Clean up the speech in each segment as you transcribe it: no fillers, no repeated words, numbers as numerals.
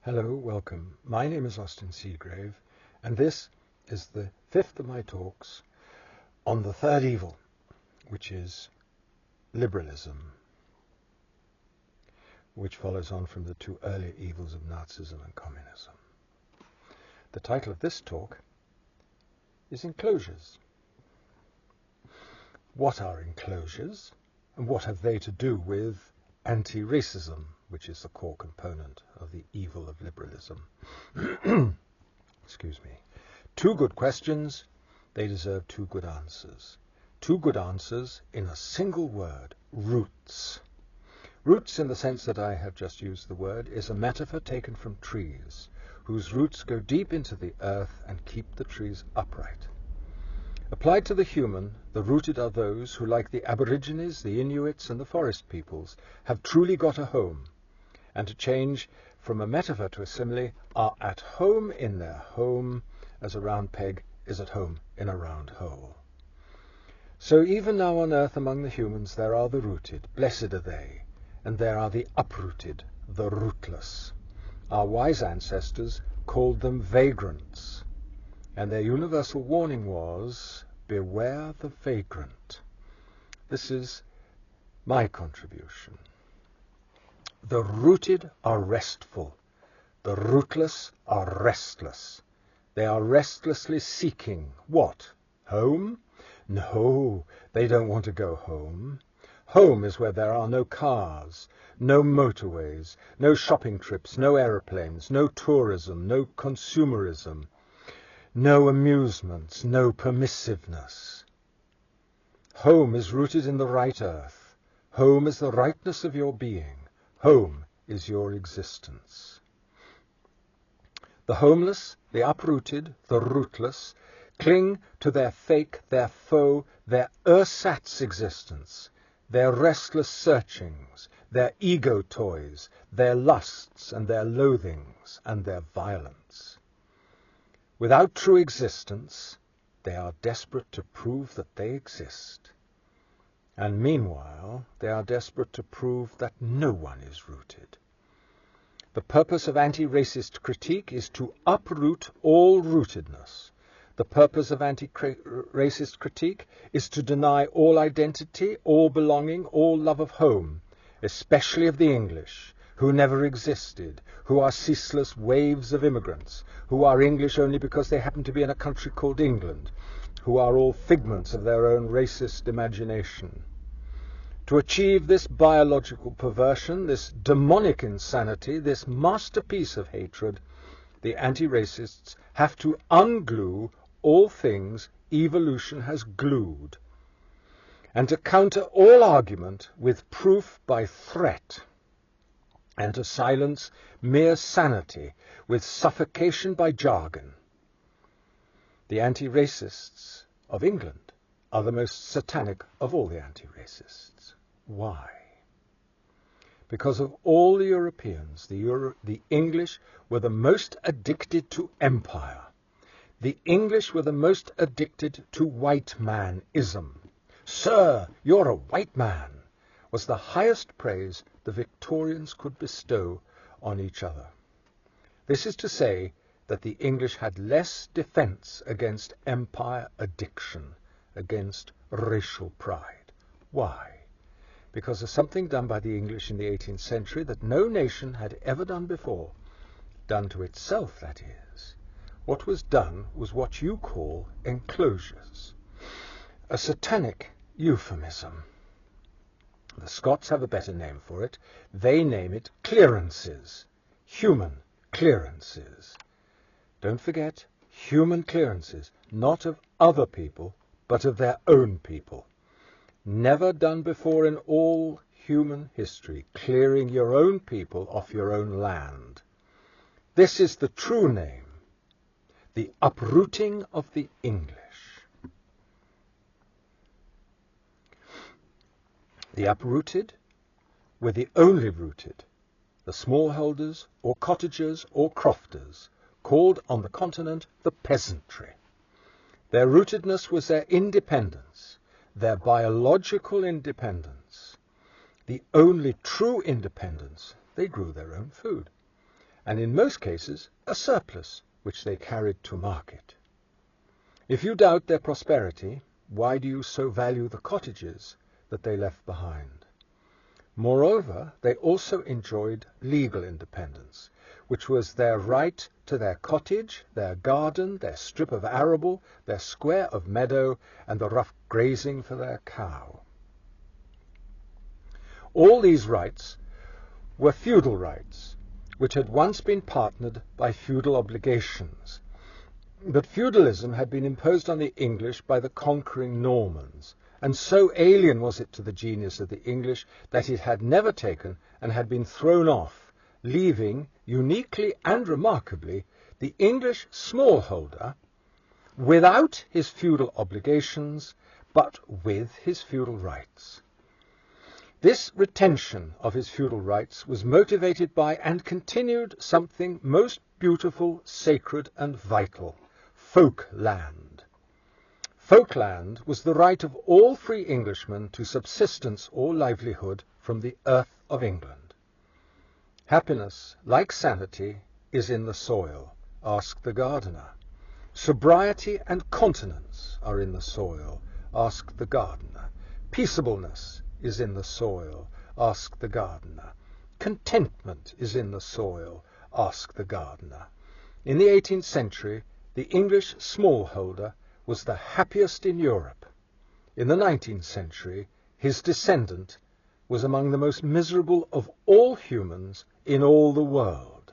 Hello, welcome. My name is Austin Seagrave, and this is the fifth of my talks on the third evil, which is liberalism, which follows on from the two earlier evils of Nazism and communism. The title of this talk is Enclosures. What are enclosures, and what have they to do with anti-racism, which is the core component of the evil of liberalism? Excuse me. Two good questions, they deserve two good answers. Two good answers in a single word: roots. Roots, in the sense that I have just used the word, is a metaphor taken from trees, whose roots go deep into the earth and keep the trees upright. Applied to the human, the rooted are those who, like the Aborigines, the Inuits, and the forest peoples, have truly got a home, and to change from a metaphor to a simile, are at home in their home, as a round peg is at home in a round hole. So even now on earth among the humans there are the rooted, blessed are they, and there are the uprooted, the rootless. Our wise ancestors called them vagrants, and their universal warning was, beware the vagrant. This is my contribution. The rooted are restful. The rootless are restless. They are restlessly seeking what? Home? No, they don't want to go home. Home is where there are no cars, no motorways, no shopping trips, no aeroplanes, no tourism, no consumerism, no amusements, no permissiveness. Home is rooted in the right earth. Home is the rightness of your being. Home is your existence. The homeless, the uprooted, the rootless, cling to their fake, their faux, their ersatz existence, their restless searchings, their ego toys, their lusts and their loathings and their violence. Without true existence, they are desperate to prove that they exist. And meanwhile, they are desperate to prove that no one is rooted. The purpose of anti-racist critique is to uproot all rootedness. The purpose of anti-racist critique is to deny all identity, all belonging, all love of home, especially of the English, who never existed, who are ceaseless waves of immigrants, who are English only because they happen to be in a country called England, who are all figments of their own racist imagination. To achieve this biological perversion, this demonic insanity, this masterpiece of hatred, the anti-racists have to unglue all things evolution has glued, and to counter all argument with proof by threat, and to silence mere sanity with suffocation by jargon. The anti-racists of England are the most satanic of all the anti-racists. Why? Because of all the Europeans, the English were the most addicted to empire. The English were the most addicted to white manism. Sir, you're a white man, was the highest praise the Victorians could bestow on each other. This is to say that the English had less defense against empire addiction, against racial pride. Why? Because of something done by the English in the 18th century that no nation had ever done before, done to itself, that is. What was done was what you call enclosures, a satanic euphemism. The Scots have a better name for it. They name it clearances, human clearances. Don't forget, human clearances, not of other people, but of their own people. Never done before in all human history, clearing your own people off your own land. This is the true name, the uprooting of the English. The uprooted were the only rooted, the smallholders or cottagers or crofters, called on the continent the peasantry. Their rootedness was their independence, their biological independence. The only true independence, they grew their own food. and in most cases a surplus which they carried to market. If you doubt their prosperity, why do you so value the cottages that they left behind? Moreover, they also enjoyed legal independence, which was their right to their cottage, their garden, their strip of arable, their square of meadow, and the rough grazing for their cow. All these rights were feudal rights, which had once been partnered by feudal obligations. But feudalism had been imposed on the English by the conquering Normans, and so alien was it to the genius of the English that it had never taken and had been thrown off, leaving, uniquely and remarkably, the English smallholder without his feudal obligations, but with his feudal rights. This retention of his feudal rights was motivated by and continued something most beautiful, sacred, and vital: folkland. Folkland was the right of all free Englishmen to subsistence or livelihood from the earth of England. Happiness, like sanity, is in the soil, ask the gardener. Sobriety and continence are in the soil, ask the gardener. Peaceableness is in the soil, ask the gardener. Contentment is in the soil, ask the gardener. In the 18th century, the English smallholder was the happiest in Europe. In the 19th century, his descendant was among the most miserable of all humans in all the world.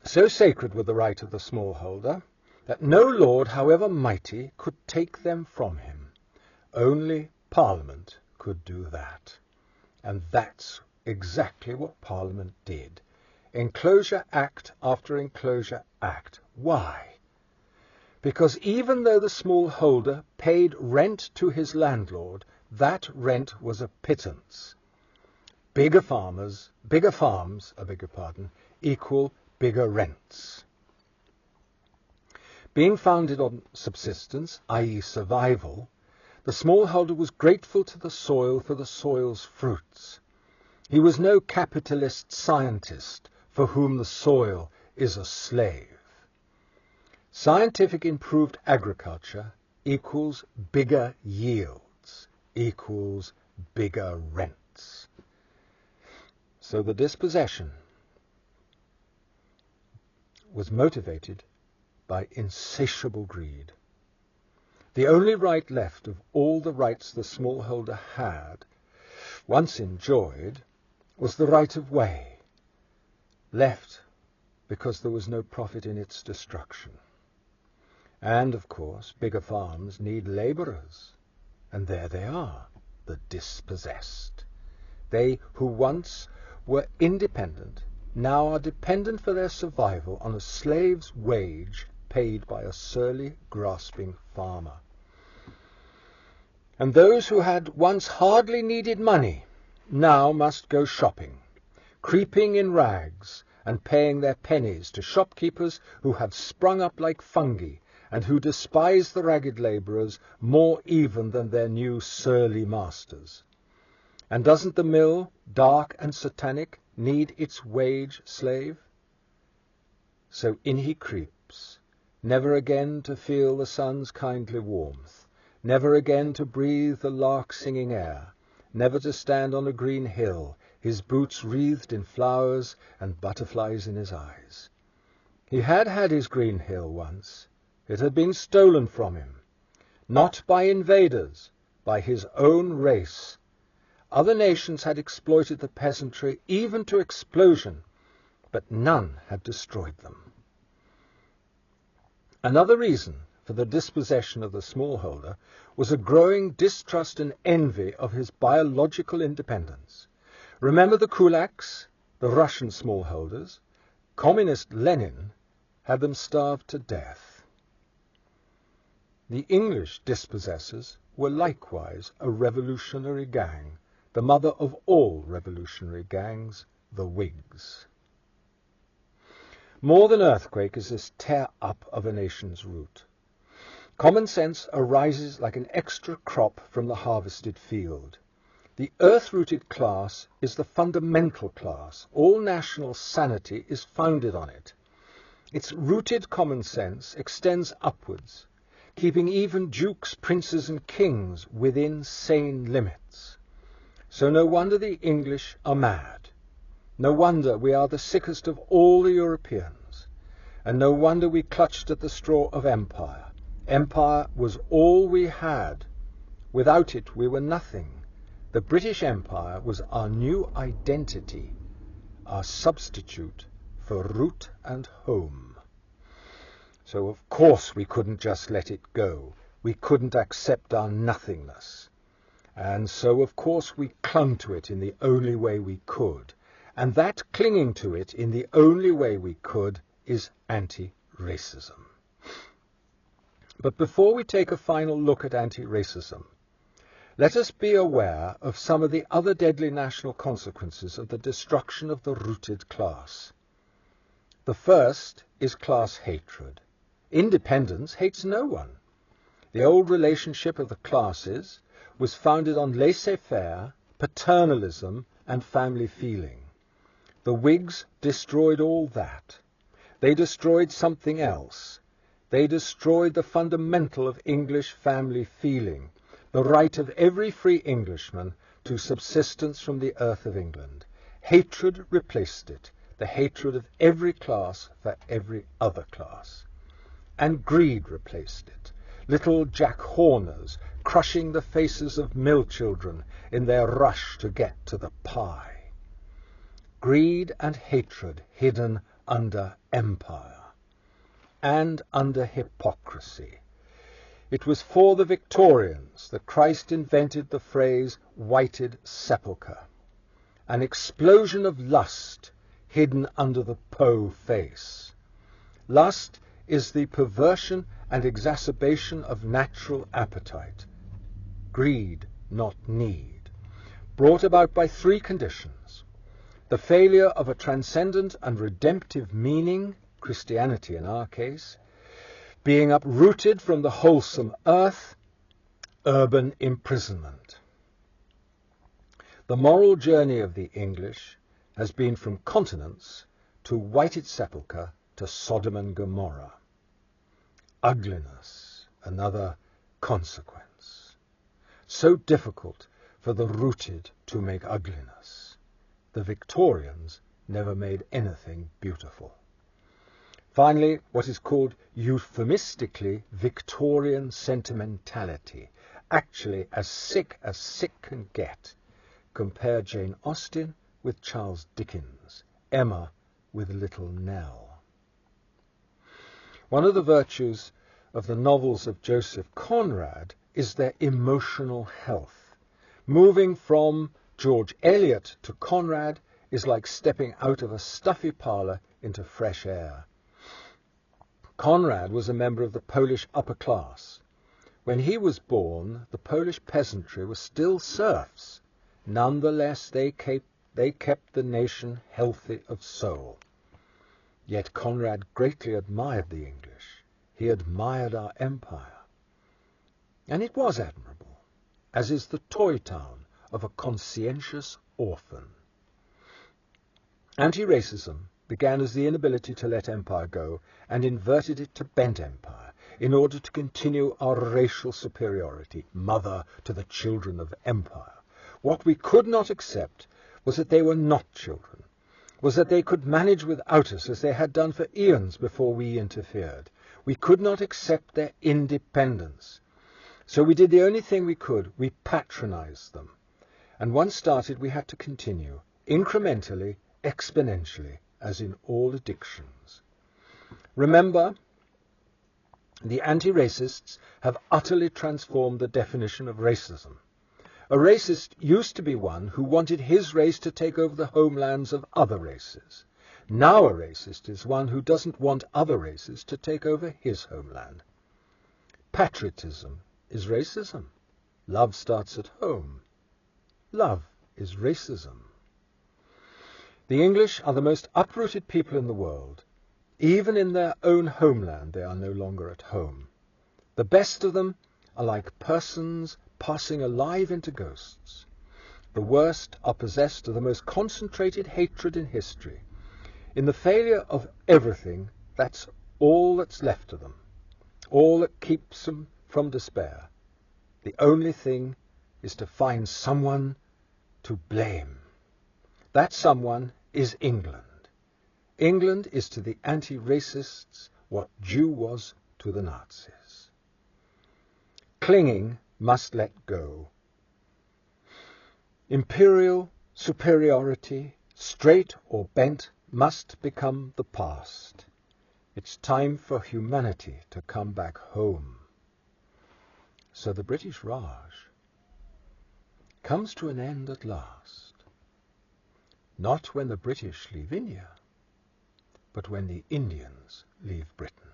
So sacred were the right of the smallholder that no lord, however mighty, could take them from him. Only Parliament could do that. And that's exactly what Parliament did. Enclosure Act after Enclosure Act. Why? Because even though the smallholder paid rent to his landlord, that rent was a pittance. Bigger farms, equal bigger rents. Being founded on subsistence, i.e. survival, the smallholder was grateful to the soil for the soil's fruits. He was no capitalist scientist for whom the soil is a slave. Scientific improved agriculture equals bigger yields, equals bigger rents. So the dispossession was motivated by insatiable greed. The only right left of all the rights the smallholder had, once enjoyed, was the right of way, left because there was no profit in its destruction. And, of course, bigger farms need labourers. And there they are, the dispossessed. They who once were independent now are dependent for their survival on a slave's wage paid by a surly, grasping farmer. And those who had once hardly needed money now must go shopping, creeping in rags and paying their pennies to shopkeepers who have sprung up like fungi and who despise the ragged labourers more even than their new surly masters. And doesn't the mill, dark and satanic, need its wage slave? So in he creeps, never again to feel the sun's kindly warmth, never again to breathe the lark-singing air, never to stand on a green hill, his boots wreathed in flowers and butterflies in his eyes. He had had his green hill once. It had been stolen from him, not by invaders, by his own race. Other nations had exploited the peasantry even to explosion, but none had destroyed them. Another reason for the dispossession of the smallholder was a growing distrust and envy of his biological independence. Remember the kulaks, the Russian smallholders? Communist Lenin had them starved to death. The English dispossessors were likewise a revolutionary gang, the mother of all revolutionary gangs, the Whigs. More than earthquake is this tear-up of a nation's root. Common sense arises like an extra crop from the harvested field. The earth-rooted class is the fundamental class. All national sanity is founded on it. Its rooted common sense extends upwards, keeping even dukes, princes and kings within sane limits. So no wonder the English are mad. No wonder we are the sickest of all the Europeans. And no wonder we clutched at the straw of empire. Empire was all we had. Without it we were nothing. The British Empire was our new identity, our substitute for root and home. So of course we couldn't just let it go. We couldn't accept our nothingness. And so of course we clung to it in the only way we could. And that clinging to it in the only way we could is anti-racism. But before we take a final look at anti-racism, let us be aware of some of the other deadly national consequences of the destruction of the rooted class. The first is class hatred. Independence hates no one. The old relationship of the classes was founded on laissez-faire, paternalism and family feeling. The Whigs destroyed all that. They destroyed something else. They destroyed the fundamental of English family feeling, the right of every free Englishman to subsistence from the earth of England. Hatred replaced it, the hatred of every class for every other class. And greed replaced it, little Jack Horners crushing the faces of mill children in their rush to get to the pie. Greed and hatred hidden under empire and under hypocrisy. It was for the Victorians that Christ invented the phrase whited sepulchre, an explosion of lust hidden under the Poe face. Lust is the perversion and exacerbation of natural appetite, greed, not need, brought about by three conditions: the failure of a transcendent and redemptive meaning, Christianity in our case, being uprooted from the wholesome earth, urban imprisonment. The moral journey of the English has been from continence to whited sepulchre to Sodom and Gomorrah. Ugliness, another consequence. So difficult for the rooted to make ugliness. The Victorians never made anything beautiful. Finally, what is called euphemistically Victorian sentimentality, actually as sick can get. Compare Jane Austen with Charles Dickens, Emma with Little Nell. One of the virtues of the novels of Joseph Conrad is their emotional health. Moving from George Eliot to Conrad is like stepping out of a stuffy parlour into fresh air. Conrad was a member of the Polish upper class. When he was born, the Polish peasantry were still serfs. Nonetheless, they kept the nation healthy of soul. Yet Conrad greatly admired the English. He admired our empire. And it was admirable, as is the toy town of a conscientious orphan. Anti-racism began as the inability to let empire go and inverted it to bent empire in order to continue our racial superiority, mother to the children of empire. What we could not accept was that they were not children, was that they could manage without us as they had done for eons before we interfered. We could not accept their independence. So we did the only thing we could. We patronized them. And once started, we had to continue, incrementally, exponentially, as in all addictions. Remember, the anti-racists have utterly transformed the definition of racism. A racist used to be one who wanted his race to take over the homelands of other races. Now a racist is one who doesn't want other races to take over his homeland. Patriotism is racism. Love starts at home. Love is racism. The English are the most uprooted people in the world. Even in their own homeland they are no longer at home. The best of them are like persons passing alive into ghosts. The worst are possessed of the most concentrated hatred in history. In the failure of everything, that's all that's left of them, all that keeps them from despair. The only thing is to find someone to blame. That someone is England. England is to the anti-racists what Jew was to the Nazis. Clinging must let go. Imperial superiority, straight or bent, must become the past. It's time for humanity to come back home. So the British Raj comes to an end at last. Not when the British leave India, but when the Indians leave Britain.